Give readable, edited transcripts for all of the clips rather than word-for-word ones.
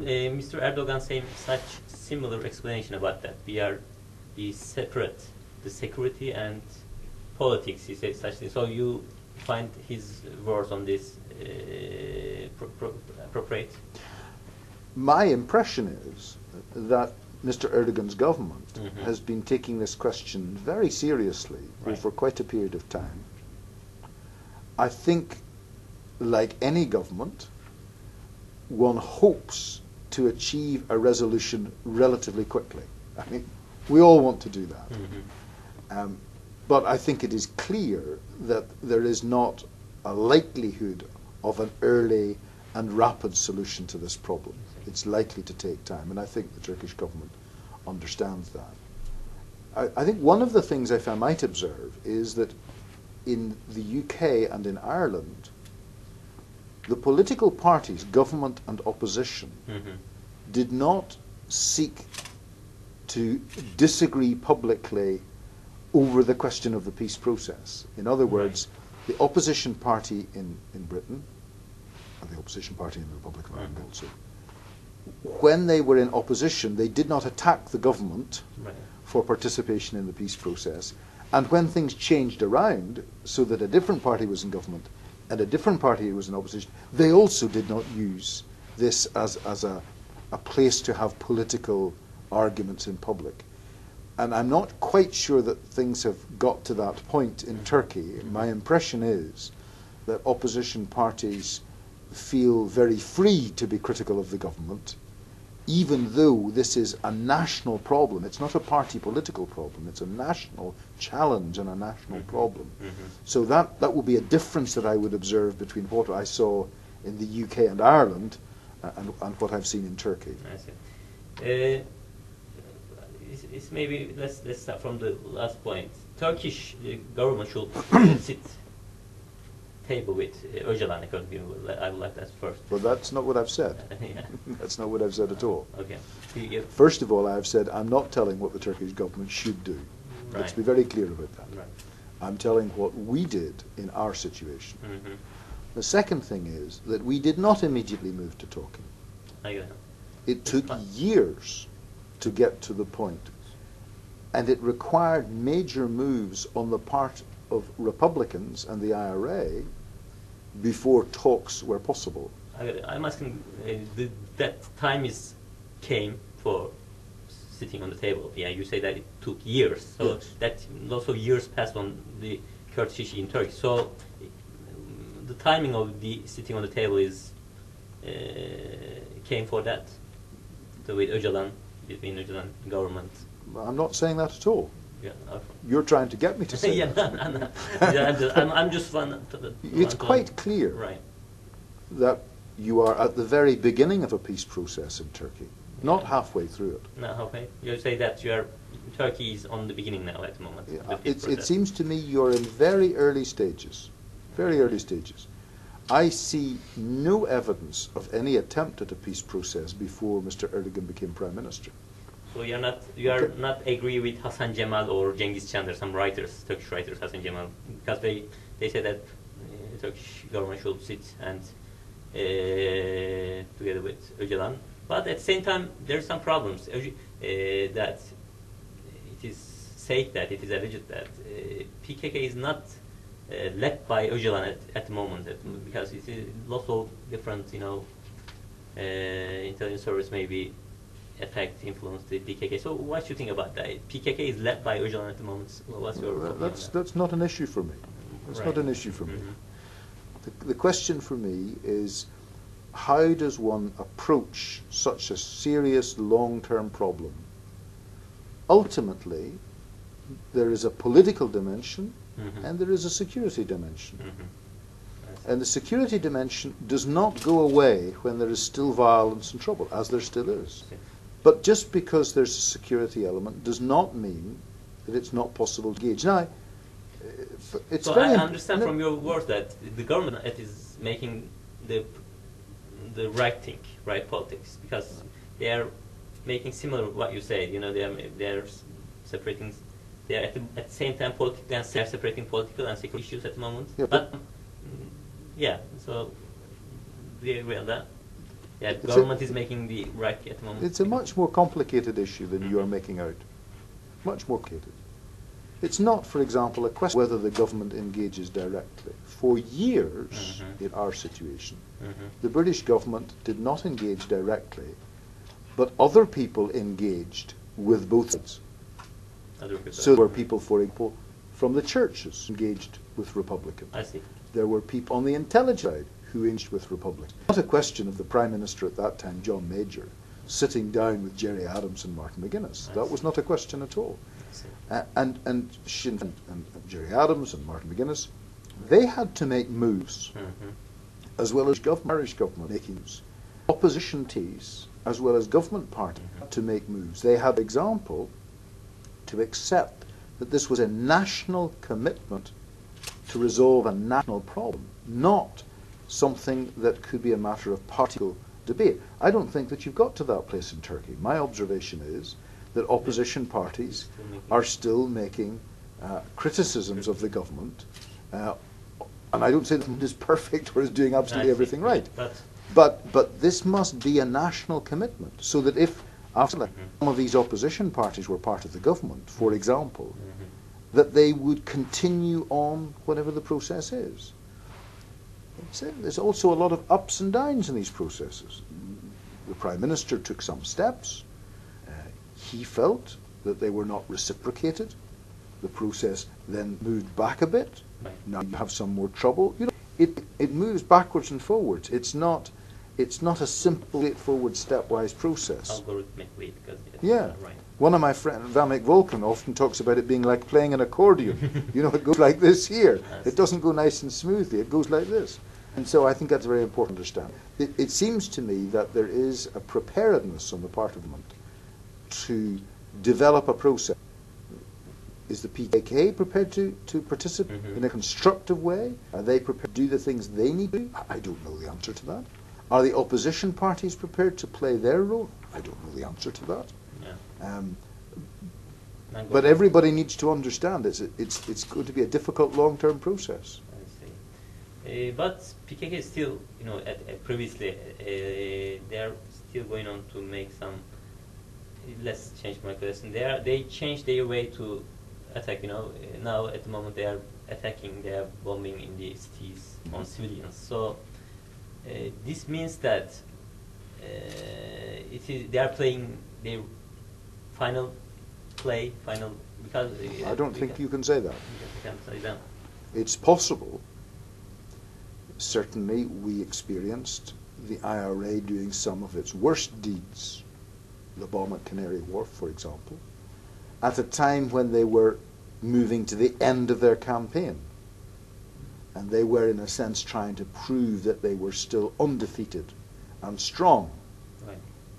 Mr. Erdogan saying such similar explanation about that. We separate the security and politics. He said such things. So you find his words on this appropriate? My impression is that Mr. Erdogan's government has been taking this question very seriously over quite a period of time. I think, like any government, one hopes to achieve a resolution relatively quickly. I mean, we all want to do that. But I think it is clear that there is not a likelihood of an early and rapid solution to this problem. It's likely to take time, and I think the Turkish government understands that. I think one of the things if I might observe is that in the UK and in Ireland, the political parties, government and opposition, did not seek to disagree publicly over the question of the peace process. In other words, the opposition party in Britain, and the opposition party in the Republic of Ireland also, when they were in opposition, they did not attack the government for participation in the peace process. And when things changed around, so that a different party was in government and a different party was in opposition, they also did not use this as a place to have political arguments in public. And I'm not quite sure that things have got to that point in Turkey. My impression is that opposition parties feel very free to be critical of the government, even though this is a national problem. It's not a party political problem. It's a national challenge and a national problem. So that will be a difference that I would observe between what I saw in the UK and Ireland and what I've seen in Turkey. I see. It's maybe let's start from the last point. Turkish government should sit table with Öcalan, according to you. I would like that first. Well, that's not what I've said. Yeah. That's not what I've said at all. Okay. First of all, I've said I'm not telling what the Turkish government should do. Let's be very clear about that. I'm telling what we did in our situation. The second thing is that we did not immediately move to talking. It took years to get to the point, and it required major moves on the part of Republicans and the IRA before talks were possible. I'm asking, that time came for sitting on the table. Yeah, you say that it took years. So that also years passed on the Kurdish issue in Turkey. So the timing of the sitting on the table came for that. So with Öcalan, between Öcalan government. I'm not saying that at all. Yeah, you're trying to get me to say that. I'm just one. It's quite clear that you are at the very beginning of a peace process in Turkey, not halfway through it. No, halfway. You say that Turkey is on the beginning now at the moment. Yeah. It seems to me you're in very early stages. Very early stages. I see no evidence of any attempt at a peace process before Mr. Erdogan became Prime Minister. So you are not agree with Hasan Cemal or Cengiz Çander, some writers, Turkish writers, Hasan Cemal, because they say that Turkish government should sit and together with Öcalan. But at the same time, there are some problems that it is said that it is alleged that PKK is not led by Öcalan at the moment, because it's lots of different, intelligence service maybe influence the PKK. So what do you think about that? PKK is led by Öcalan at the moment. What's your that's not an issue for me. It's not an issue for me. The question for me is, how does one approach such a serious long-term problem? Ultimately, there is a political dimension and there is a security dimension. And the security dimension does not go away when there is still violence and trouble, as there still is. But just because there's a security element does not mean that it's not possible to engage. Now, it's so I understand from your words that the government is making the right thing, right politics, because they are making similar what you said. They are separating. They are at the same time political and separating political and security issues at the moment. Yeah, but so do you agree on that? Yeah, the government is making the right at the moment. It's a much more complicated issue than you are making out. Much more complicated. It's not, for example, a question whether the government engages directly. For years, in our situation, the British government did not engage directly, but other people engaged with both sides. So there were people, for example, from the churches engaged with Republicans. I see. There were people on the intelligence side who engaged with Republicans. Not a question of the Prime Minister at that time, John Major, sitting down with Gerry Adams and Martin McGuinness. That was not a question at all. And Sinn Féin and Gerry Adams and Martin McGuinness, they had to make moves, as well as Irish government making moves. Opposition parties, as well as government parties, had to make moves. They had, for example, to accept that this was a national commitment to resolve a national problem, not something that could be a matter of partial debate. I don't think that you've got to that place in Turkey. My observation is that opposition parties are still making criticisms of the government, and I don't say the government is perfect or is doing absolutely everything right, but this must be a national commitment, so that if after some of these opposition parties were part of the government, for example, that they would continue on whatever the process is. There's also a lot of ups and downs in these processes. The Prime Minister took some steps. He felt that they were not reciprocated. The process then moved back a bit. Now you have some more trouble. You know, it moves backwards and forwards. It's not a simple, straightforward, stepwise process. Algorithmic way, because right. One of my friends, Vamek Volkan, often talks about it being like playing an accordion. You know, it goes like this here. It doesn't go nice and smoothly. It goes like this. And so I think that's very important to understand. It seems to me that there is a preparedness on the part of the government to develop a process. Is the PKK prepared to participate in a constructive way? Are they prepared to do the things they need to do? I don't know the answer to that. Are the opposition parties prepared to play their role? I don't know the answer to that. But everybody needs to understand it's going to be a difficult long-term process. I see. But PKK is still, you know, previously they are still going on to make some. Let's change my question. They changed their way to attack. You know, now at the moment they are attacking. They are bombing in the cities on civilians. So this means that they are playing their final because I don't think you can say that. You can't say that. It's possible. Certainly, we experienced the IRA doing some of its worst deeds, the bomb at Canary Wharf, for example, at a time when they were moving to the end of their campaign. And they were, in a sense, trying to prove that they were still undefeated and strong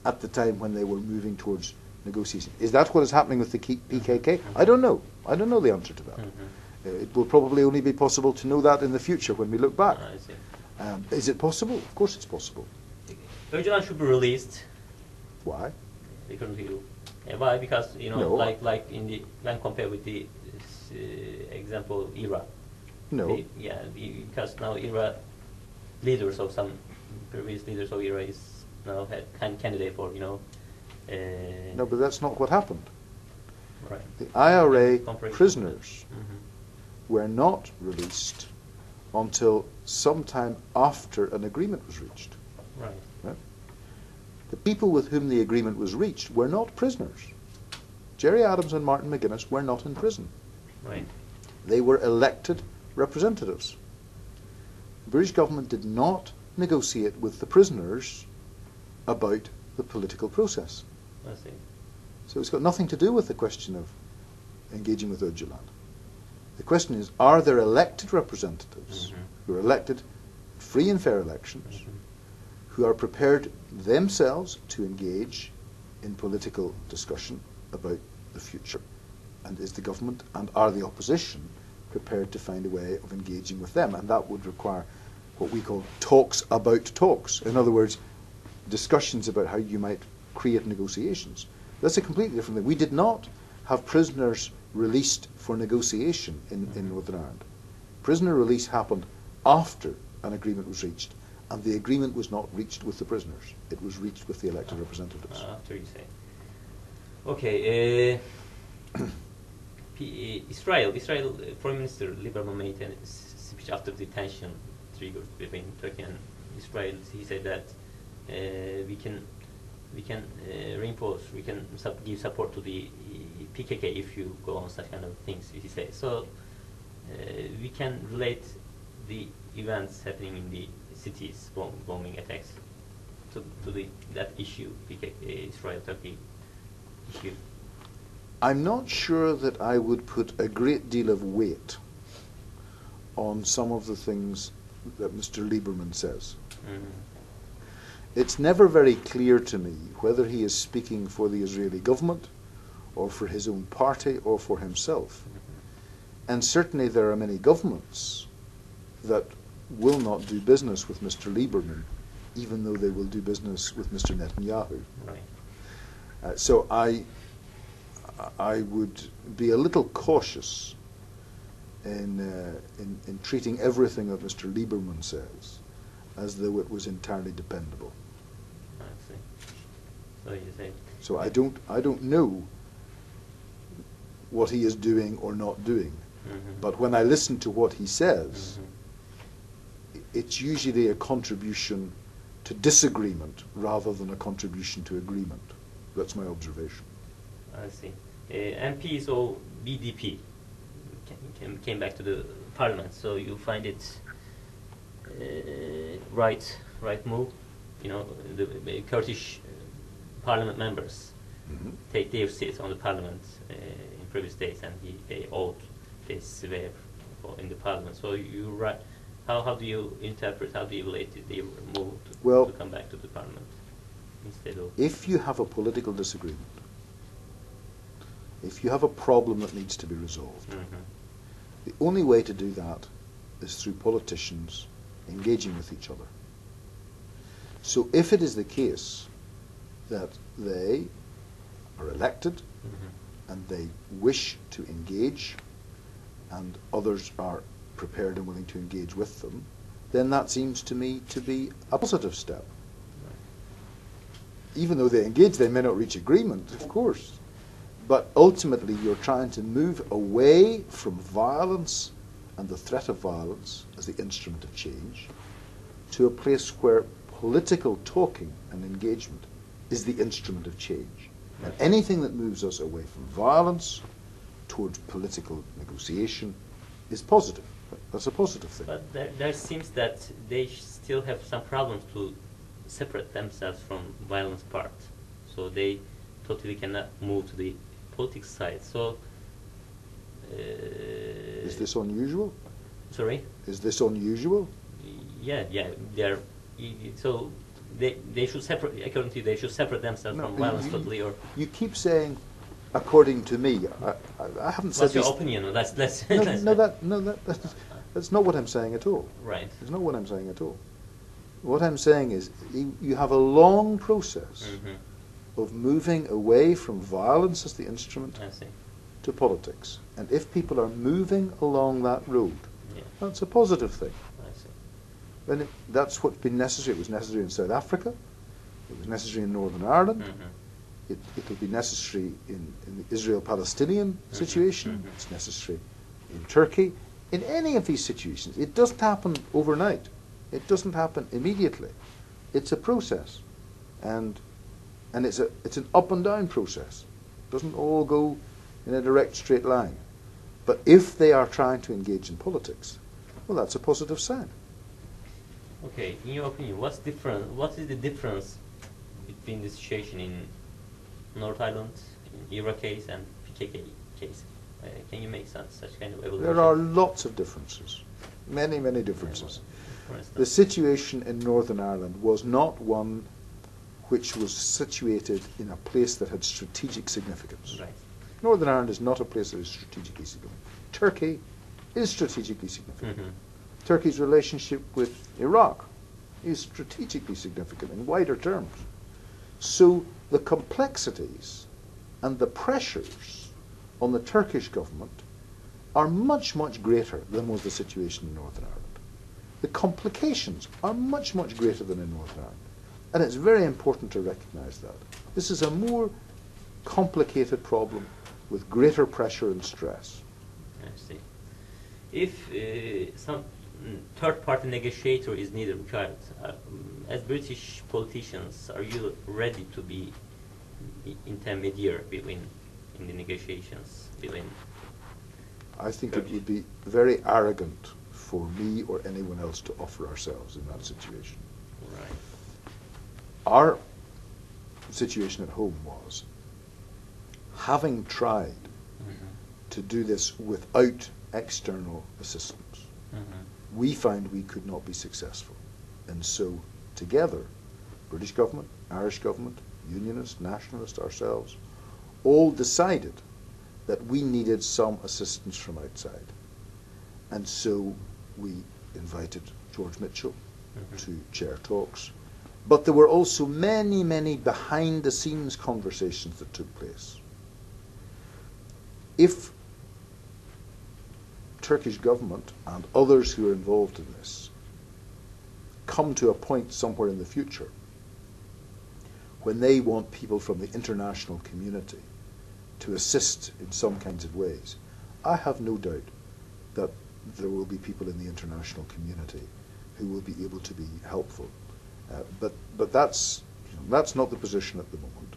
at the time when they were moving towards negotiation. Is that what is happening with the PKK? I don't know. I don't know the answer to that. It will probably only be possible to know that in the future when we look back. I see. Is it possible? Of course it's possible. Öcalan should be released. Why? According to you. Why? Because, you know, No. like in the when compared with the example IRA. No. Because now IRA leaders of some previous leaders of IRA is now candidate for, you know. No, but that's not what happened. Right. The IRA prisoners were not released until sometime after an agreement was reached. Right. The people with whom the agreement was reached were not prisoners. Gerry Adams and Martin McGuinness were not in prison. Right. They were elected representatives. The British government did not negotiate with the prisoners about the political process. I see. So it's got nothing to do with the question of engaging with Öcalan. The question is, are there elected representatives who are elected in free and fair elections, who are prepared themselves to engage in political discussion about the future? And is the government and are the opposition prepared to find a way of engaging with them? And that would require what we call talks about talks. In other words, discussions about how you might create negotiations. That's a completely different thing. We did not have prisoners released for negotiation in Northern Ireland. Prisoner release happened after an agreement was reached, And the agreement was not reached with the prisoners. It was reached with the elected representatives. After you say. Okay. Israel Foreign Minister Lieberman made a speech after the tension triggered between Turkey and Israel. He said that we can reinforce, we can give support to the PKK if you go on such kind of things. He said so. We can relate the events happening in the cities, bombing attacks, to that issue, PKK, Israel-Turkey issue. I'm not sure that I would put a great deal of weight on some of the things that Mr. Lieberman says. Mm-hmm. It's never very clear to me whether he is speaking for the Israeli government or for his own party or for himself. Mm-hmm. And certainly there are many governments that will not do business with Mr. Lieberman, even though they will do business with Mr. Netanyahu. Right. So I would be a little cautious in treating everything that Mr. Lieberman says as though it was entirely dependable. I see. So you say. So I don't know what he is doing or not doing, mm-hmm. but when I listen to what he says, mm-hmm. it's usually a contribution to disagreement rather than a contribution to agreement. That's my observation. I see. MPs or BDP came back to the parliament, so you find it right move? You know, the Kurdish parliament members mm-hmm. take their seats on the parliament in previous days, and they ought this swear in the parliament. So you right. How do you interpret? How do you relate their move to come back to the parliament instead of? If you have a political disagreement, if you have a problem that needs to be resolved, mm-hmm. the only way to do that is through politicians engaging with each other. So if it is the case that they are elected mm-hmm. and they wish to engage and others are prepared and willing to engage with them, then that seems to me to be a positive step. Right. Even though they engage, they may not reach agreement, of course. But ultimately, you're trying to move away from violence and the threat of violence as the instrument of change to a place where political talking and engagement is the instrument of change. Right. And anything that moves us away from violence towards political negotiation is positive. That's a positive thing. But there seems that they still have some problems to separate themselves from violence part. So they totally cannot move to the politics side. So is this unusual? Sorry? Is this unusual? Yeah. They're so they should separate. According to you, they should separate themselves from violence totally. Or you keep saying, according to me, I haven't said. What's your opinion? That's that's not what I'm saying at all. Right. It's not what I'm saying at all. What I'm saying is you have a long process mm-hmm. of moving away from violence as the instrument to politics. And if people are moving along that road, that's a positive thing. I see. And that's what's been necessary. It was necessary in South Africa. It was necessary in Northern Ireland. Mm-hmm. It will be necessary in the Israel-Palestinian mm-hmm. situation. Mm-hmm. It's necessary in Turkey. In any of these situations, it doesn't happen overnight. It doesn't happen immediately. It's a process, and it's an up and down process. It doesn't all go in a direct straight line. But if they are trying to engage in politics, well, that's a positive sign. Okay, in your opinion, what is the difference between the situation in North Ireland, in IRA case, and PKK case? Can you make such kind of evaluation? There are lots of differences, many differences. The situation in Northern Ireland was not one which was situated in a place that had strategic significance. Right. Northern Ireland is not a place that is strategically significant. Turkey is strategically significant. Mm-hmm. Turkey's relationship with Iraq is strategically significant in wider terms. So the complexities and the pressures on the Turkish government are much greater than was the situation in Northern Ireland. the complications are much, much greater than in Northern Ireland. And it's very important to recognise that. This is a more complicated problem with greater pressure and stress. I see. If some third-party negotiator is needed required, as British politicians, are you ready to be intermediary in the negotiations between? I think it would be very arrogant for me or anyone else to offer ourselves in that situation. Right. Our situation at home was, having tried to do this without external assistance, we found we could not be successful. And so, together, British government, Irish government, Unionist, Nationalist, ourselves, all decided that we needed some assistance from outside. And so we invited George Mitchell to chair talks. But there were also many, many behind-the-scenes conversations that took place. If Turkish government and others who are involved in this come to a point somewhere in the future when they want people from the international community to assist in some kinds of ways, I have no doubt that there will be people in the international community who will be able to be helpful. But that's not the position at the moment,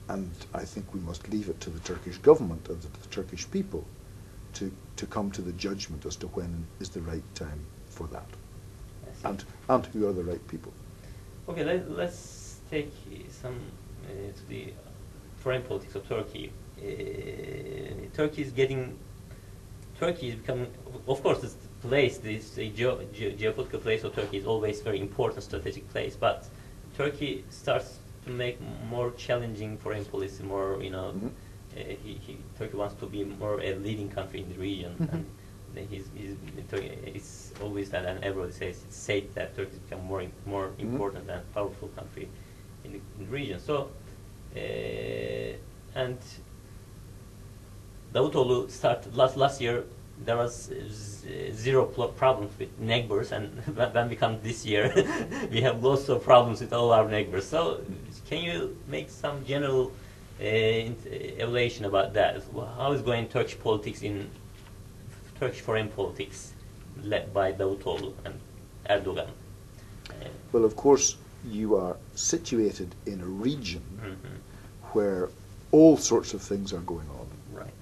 and I think we must leave it to the Turkish government and to the Turkish people to come to the judgment as to when is the right time for that, and who are the right people. Okay, let's take some to the foreign politics of Turkey. Turkey is becoming, of course, this place, this geopolitical place of Turkey is always very important strategic place, but Turkey starts to make more challenging foreign policy, more, Turkey wants to be more a leading country in the region, and it's always that, and everybody says it's said that Turkey has become more important and powerful country in the region. So, and Davutoğlu started last year. There was zero problems with neighbors, and when we come this year, we have lots of problems with all our neighbors. So, can you make some general evaluation about that? How is going Turkish politics in Turkish foreign politics, led by Davutoğlu and Erdogan? Well, of course, you are situated in a region where all sorts of things are going on. Right.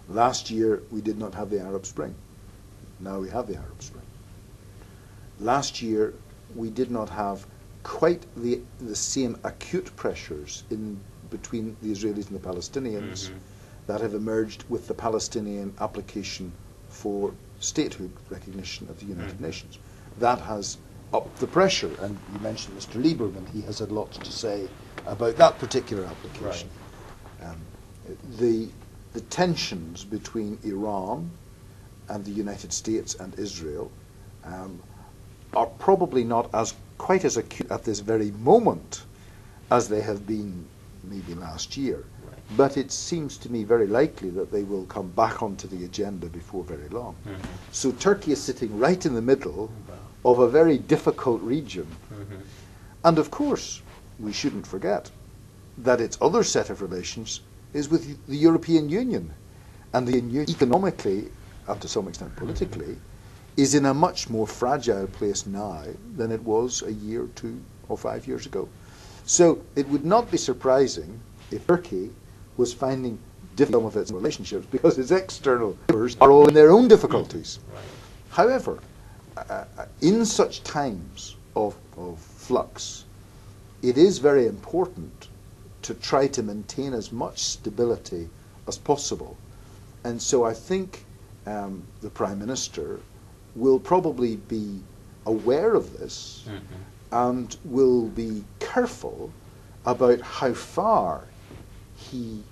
Last year, we did not have the Arab Spring. Now we have the Arab Spring. Last year, we did not have quite the same acute pressures in between the Israelis and the Palestinians that have emerged with the Palestinian application for statehood recognition of the United Nations. That has upped the pressure, and you mentioned Mr. Lieberman. He has had lots to say about that particular application. Right. The tensions between Iran and the United States and Israel are probably not quite as acute at this very moment as they have been maybe last year. Right. But it seems to me very likely that they will come back onto the agenda before very long. So Turkey is sitting right in the middle of a very difficult region. And of course, we shouldn't forget that its other set of relations is with the European Union. And the Union, economically, and to some extent politically, is in a much more fragile place now than it was a year, 2 or 5 years ago. So it would not be surprising if Turkey was finding difficult some of its relationships because its external neighbours are all in their own difficulties. Right. However, in such times of flux, it is very important to try to maintain as much stability as possible. And so I think the Prime Minister will probably be aware of this and will be careful about how far he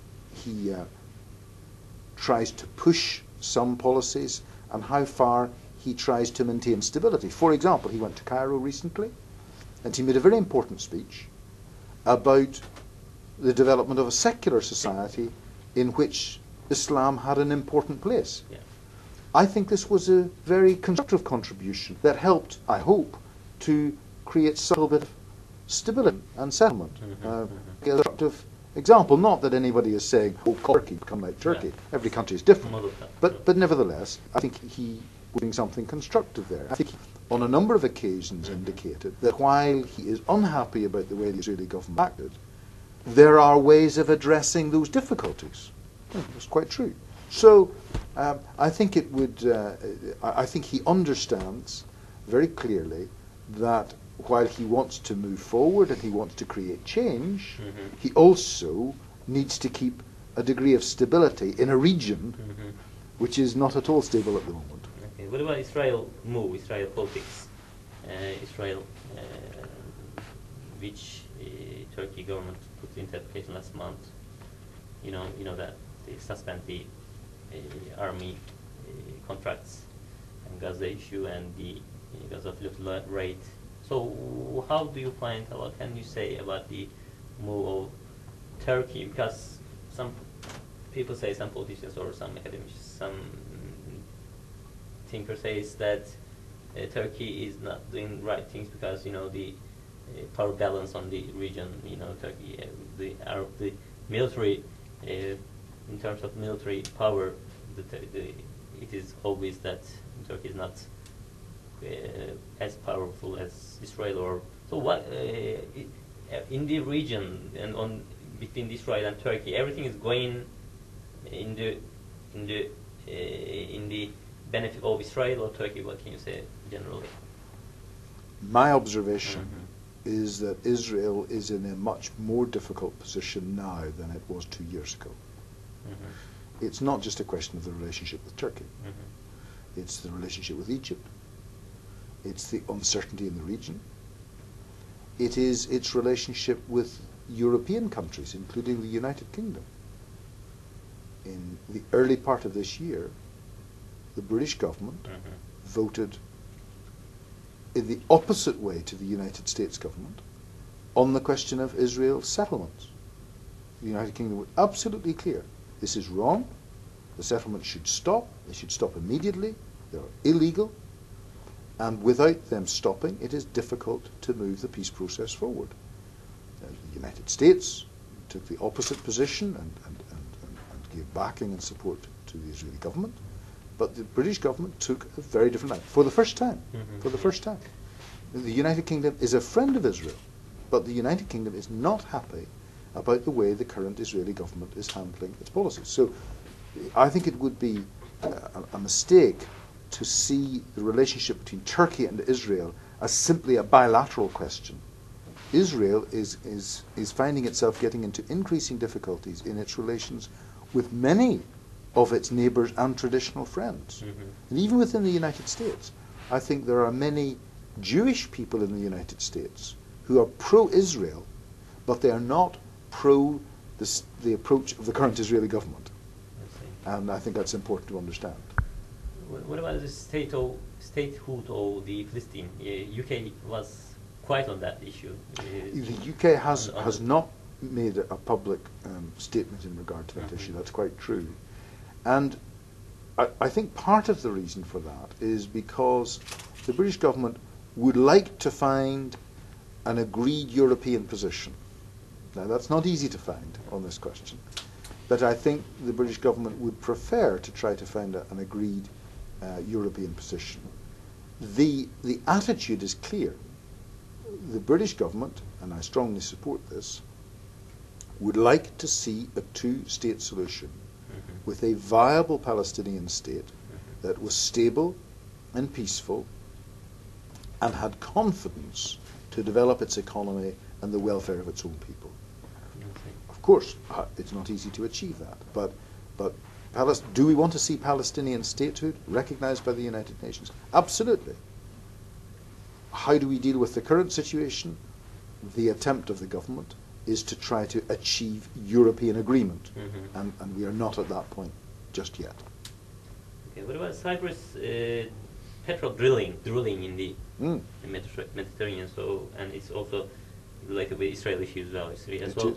tries to push some policies and how far he tries to maintain stability. For example, he went to Cairo recently and he made a very important speech about the development of a secular society in which Islam had an important place. Yeah. I think this was a very constructive contribution that helped, I hope, to create some little bit of stability and settlement. A constructive example, not that anybody is saying, oh, Turkey, become like Turkey. Yeah. Every country is different. But nevertheless, I think he was doing something constructive there. I think he, on a number of occasions, indicated that while he is unhappy about the way the Israeli government acted, there are ways of addressing those difficulties. That's quite true. So I think it would. I think he understands very clearly that while he wants to move forward and he wants to create change, he also needs to keep a degree of stability in a region which is not at all stable at the moment. Okay. What about Israel move, Israel politics? Israel, which Turkey government put into application last month. You know that they suspend the army contracts and Gaza issue and the Gaza flood rate. So how do you find, what can you say about the move of Turkey? Because some people say, some politicians or some academics, some thinkers say that Turkey is not doing right things because the power balance on the region. Turkey, the military, in terms of military power, it is obvious that Turkey is not as powerful as Israel. Or so what in the region and on between Israel and Turkey, everything is going in the benefit of Israel or Turkey. What can you say generally? My observation is that Israel is in a much more difficult position now than it was 2 years ago. It's not just a question of the relationship with Turkey. It's the relationship with Egypt. It's the uncertainty in the region. It is its relationship with European countries, including the United Kingdom. In the early part of this year, the British government voted in the opposite way to the United States government on the question of Israel's settlements. The United Kingdom was absolutely clear. This is wrong. The settlements should stop. They should stop immediately. They are illegal. And without them stopping, it is difficult to move the peace process forward. The United States took the opposite position and gave backing and support to the Israeli government. But the British government took a very different line for the first time. For the first time. The United Kingdom is a friend of Israel, but the United Kingdom is not happy about the way the current Israeli government is handling its policies. So I think it would be a mistake to see the relationship between Turkey and Israel as simply a bilateral question. Israel is finding itself getting into increasing difficulties in its relations with many of its neighbours and traditional friends. And even within the United States, I think there are many Jewish people in the United States who are pro-Israel, but they are not pro the approach of the current Israeli government. And I think that's important to understand. What about the statehood of the Palestine? UK was quite on that issue. The UK has not made a public statement in regard to that issue. That's quite true. And I think part of the reason for that is because the British government would like to find an agreed European position. Now, that's not easy to find on this question, but I think the British government would prefer to try to find an agreed European position. The attitude is clear. The British government, and I strongly support this, would like to see a two-state solution with a viable Palestinian state that was stable and peaceful and had confidence to develop its economy and the welfare of its own people. Of course, it's not easy to achieve that, but do we want to see Palestinian statehood recognized by the United Nations? Absolutely. How do we deal with the current situation? The attempt of the government is to try to achieve European agreement, and we are not at that point just yet. Okay, what about Cyprus petrol drilling in the Mediterranean? So, and it's also related with Israel issues as well.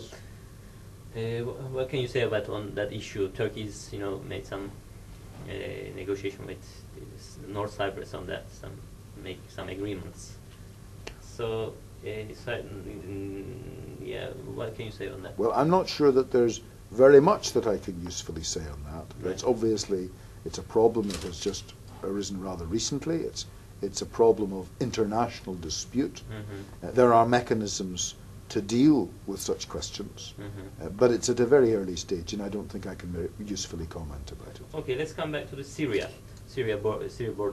What can you say about on that issue? Turkey's made some negotiation with North Cyprus on that, make some agreements. So, yeah, what can you say on that? Well, I'm not sure that there's very much that I can usefully say on that. Right. It's obviously, it's a problem that has just arisen rather recently. It's a problem of international dispute. There are mechanisms to deal with such questions, but it's at a very early stage, and I don't think I can very usefully comment about it. Okay, let's come back to the Syria border.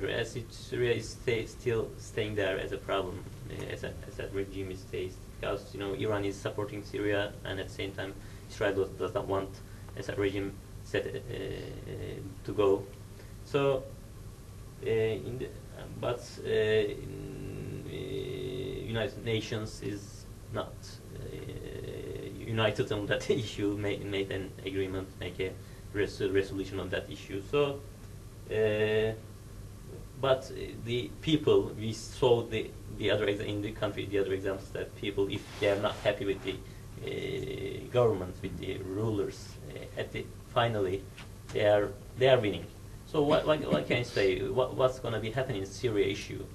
As Syria is still staying there as a problem, as that regime is stays, because Iran is supporting Syria, and at the same time Israel does not want Assad regime to go. So, United Nations is not united on that issue. Made an agreement, make a resolution on that issue. So, but the people, we saw the other in the country, the other examples, that people, if they are not happy with the government, with the rulers, finally they are winning. So what can I say? What's going to be happening in Syria issue?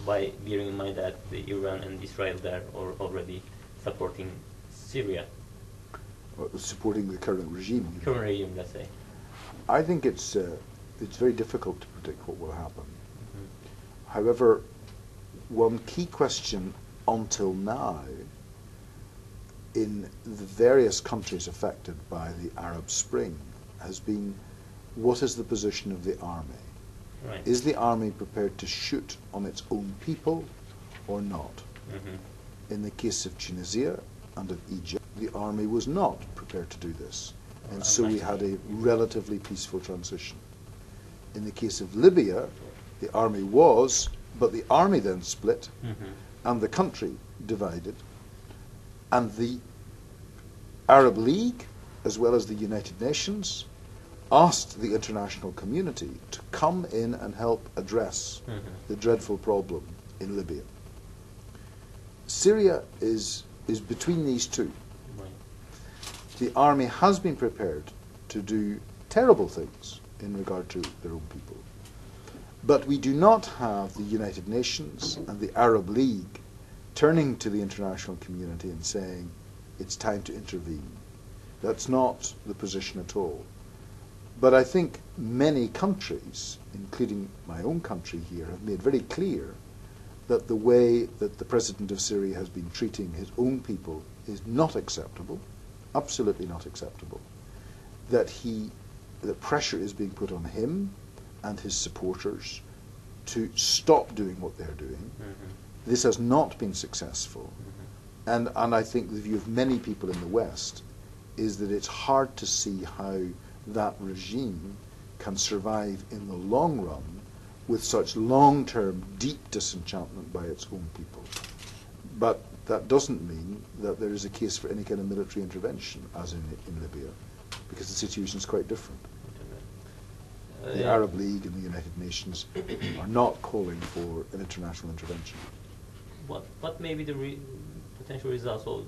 By bearing in mind that Iran and Israel there are already supporting Syria. Supporting the current regime. Current regime, let's say. I think it's very difficult to predict what will happen. However, one key question until now in the various countries affected by the Arab Spring has been, what is the position of the army? Right. Is the army prepared to shoot on its own people or not? In the case of Tunisia and of Egypt, the army was not prepared to do this, and so we had a relatively peaceful transition. In the case of Libya, the army was, but the army then split, and the country divided, and the Arab League, as well as the United Nations, asked the international community to come in and help address the dreadful problem in Libya. Syria is between these two. Right. The army has been prepared to do terrible things in regard to their own people, but we do not have the United Nations and the Arab League turning to the international community and saying it's time to intervene. That's not the position at all. But I think many countries, including my own country here, have made very clear that the way that the President of Syria has been treating his own people is not acceptable, absolutely not acceptable, that the pressure is being put on him and his supporters to stop doing what they're doing. This has not been successful, and I think the view of many people in the West is that it's hard to see how that regime can survive in the long run with such long-term deep disenchantment by its own people. But that doesn't mean that there is a case for any kind of military intervention, as in Libya, because the situation is quite different. The Arab League and the United Nations are not calling for an international intervention. What may be the potential results? Of,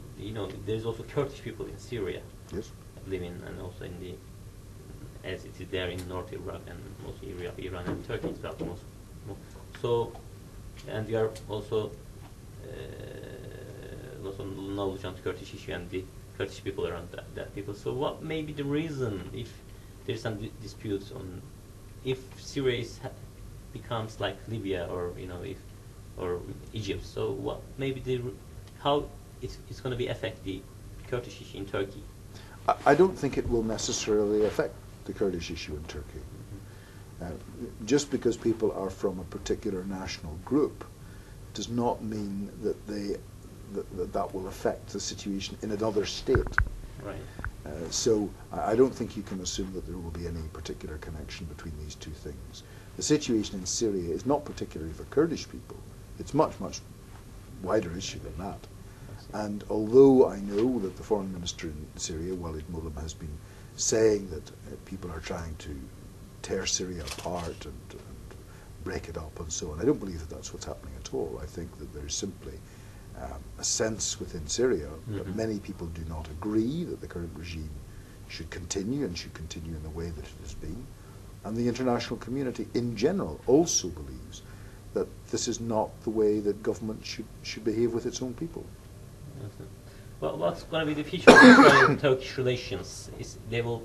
there's also Kurdish people in Syria, Yes, living, and also in the, as it is there in North Iraq and mostly Iran and Turkey as well. So, and we are also lots of knowledge on the Kurdish issue and the Kurdish people around that people. So, what may be the reason if there's some disputes on if Syria becomes like Libya or or Egypt? So, what may be how it's going to be affect the Kurdish issue in Turkey? I don't think it will necessarily affect the Kurdish issue in Turkey. Just because people are from a particular national group does not mean that that will affect the situation in another state. Right. So I don't think you can assume that there will be any particular connection between these two things. The situation in Syria is not particularly for Kurdish people. It's much, much wider issue than that. And although I know that the foreign minister in Syria, Walid Muallem, has been saying that people are trying to tear Syria apart and break it up and so on, I don't believe that that's what's happening at all. I think that there's simply a sense within Syria that many people do not agree that the current regime should continue and should continue in the way that it has been, And the international community in general also believes that this is not the way that government should behave with its own people. Well, what's going to be the future of Israel and Turkish relations? They will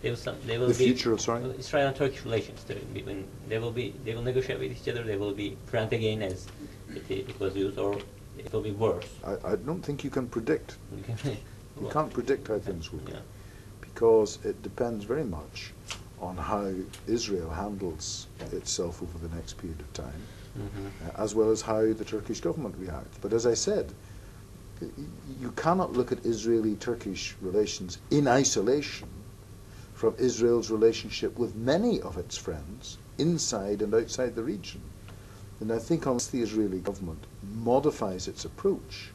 The future of, sorry? Israel and Turkish relations. They will negotiate with each other. They will be friends again, as it was used, or it will be worse. I don't think you can predict. You can't predict how things will be, because it depends very much on how Israel handles itself over the next period of time, as well as how the Turkish government reacts. But as I said, you cannot look at Israeli-Turkish relations in isolation from Israel's relationship with many of its friends inside and outside the region. And I think unless the Israeli government modifies its approach,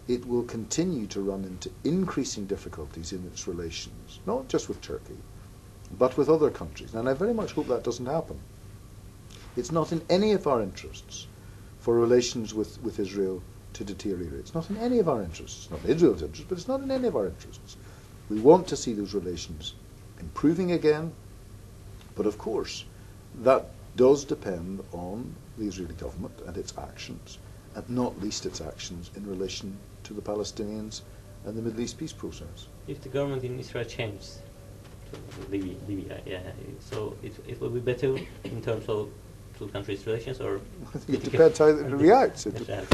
it will continue to run into increasing difficulties in its relations, not just with Turkey, but with other countries. And I very much hope that doesn't happen. It's not in any of our interests for relations with Israel to deteriorate. It's not in any of our interests. It's not in Israel's interest, but it's not in any of our interests. We want to see those relations improving again, but of course that does depend on the Israeli government and its actions, and not least its actions in relation to the Palestinians and the Middle East peace process. If the government in Israel changes to Libya, so it will be better in terms of two countries' relations, or I think it depends how it reacts.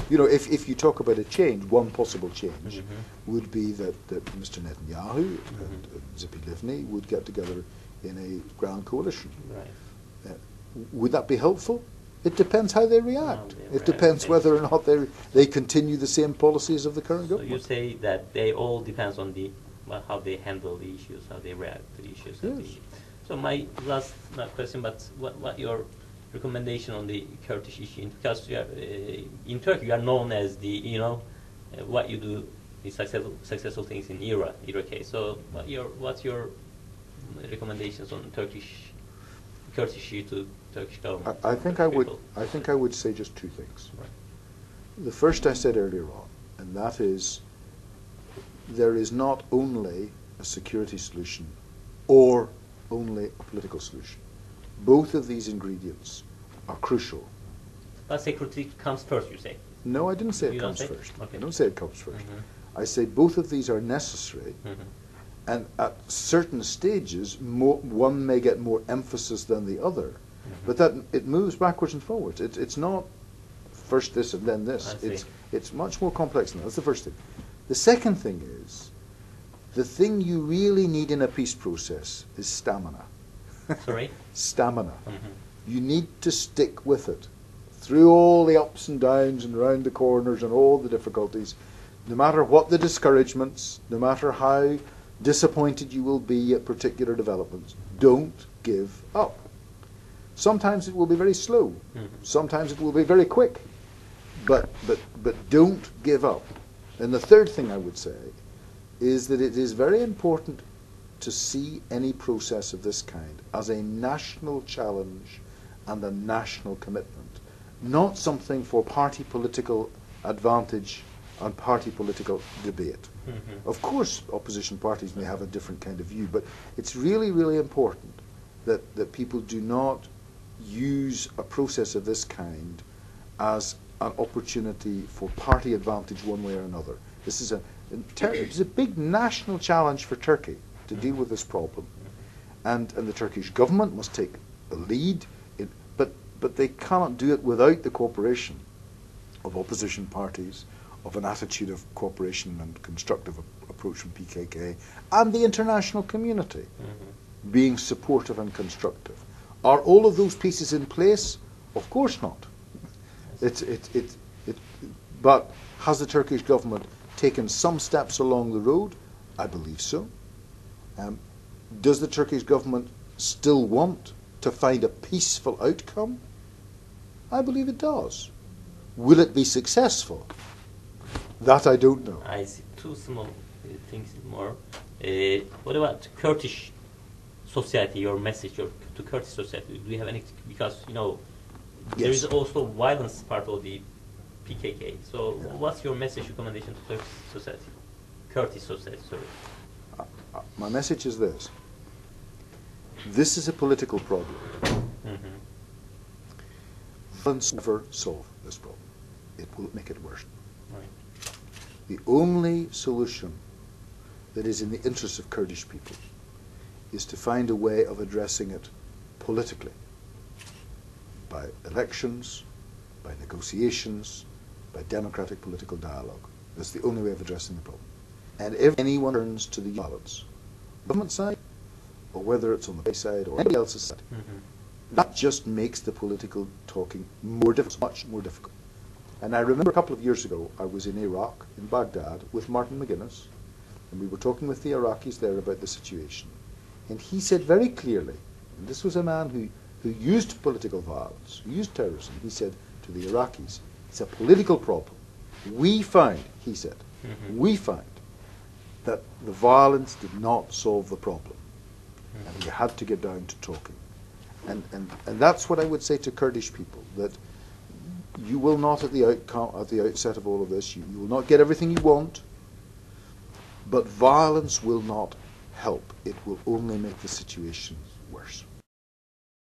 You know, if you talk about a change, one possible change would be that Mr. Netanyahu and Tzipi Livni would get together in a grand coalition. Right. Would that be helpful? It depends how they react. It depends whether or not they continue the same policies of the current government. So you say that they all depends on how they handle the issues, how they react to the issues. Yes. So my last question, but what your recommendation on the Kurdish issue? Because in Turkey you are known as the what you do, the successful things in Iraq. So what's your recommendations on Kurdish issue to Turkish government? I think I would say just two things. Right. The first I said earlier on, and that is there is not only a security solution or only a political solution. Both of these ingredients are crucial. But security comes first, you say? No, I didn't say it comes first. Okay. I don't say it comes first. I say both of these are necessary, and at certain stages, one may get more emphasis than the other, but that it moves backwards and forwards. It's not first this and then this. It's much more complex than that. That's the first thing. The second thing is, the thing you really need in a peace process is stamina. Sorry? Stamina. You need to stick with it through all the ups and downs and around the corners and all the difficulties, no matter what the discouragements, no matter how disappointed you will be at particular developments. Don't give up. Sometimes it will be very slow. Sometimes it will be very quick. But don't give up. And the third thing I would say is that it is very important to see any process of this kind as a national challenge and a national commitment, not something for party political advantage and party political debate. Of course, opposition parties may have a different kind of view, but it's really, really important that people do not use a process of this kind as an opportunity for party advantage one way or another. This is it's a big national challenge for Turkey to deal with this problem, and the Turkish government must take a lead, but they cannot do it without the cooperation of opposition parties, of an attitude of cooperation and constructive approach from PKK, and the international community being supportive and constructive. Are all of those pieces in place? Of course not. But has the Turkish government taken some steps along the road? I believe so. Does the Turkish government still want to find a peaceful outcome? I believe it does. Will it be successful? That I don't know. I see two small things more. What about Kurdish society, your message to Kurdish society? Do you have any, because there is also violence part of the PKK. So what's your message, recommendation to Kurdish society? Sorry. My message is this. This is a political problem. Mm-hmm. Violence will never solve this problem. It will make it worse. Right. The only solution that is in the interest of Kurdish people is to find a way of addressing it politically, by elections, by negotiations, by democratic political dialogue. That's the only way of addressing the problem. And if anyone turns to the violence, government side, or whether it's on the base side or anybody else's side, that just makes the political talking more difficult, much more difficult. And I remember a couple of years ago, I was in Iraq, in Baghdad, with Martin McGuinness, and we were talking with the Iraqis there about the situation. And he said very clearly, and this was a man who used political violence, who used terrorism, he said to the Iraqis, it's a political problem. We find, he said, we find that the violence did not solve the problem. And we had to get down to talking. And that's what I would say to Kurdish people, that you will not at the outset of all of this, you will not get everything you want, but violence will not help. It will only make the situation worse.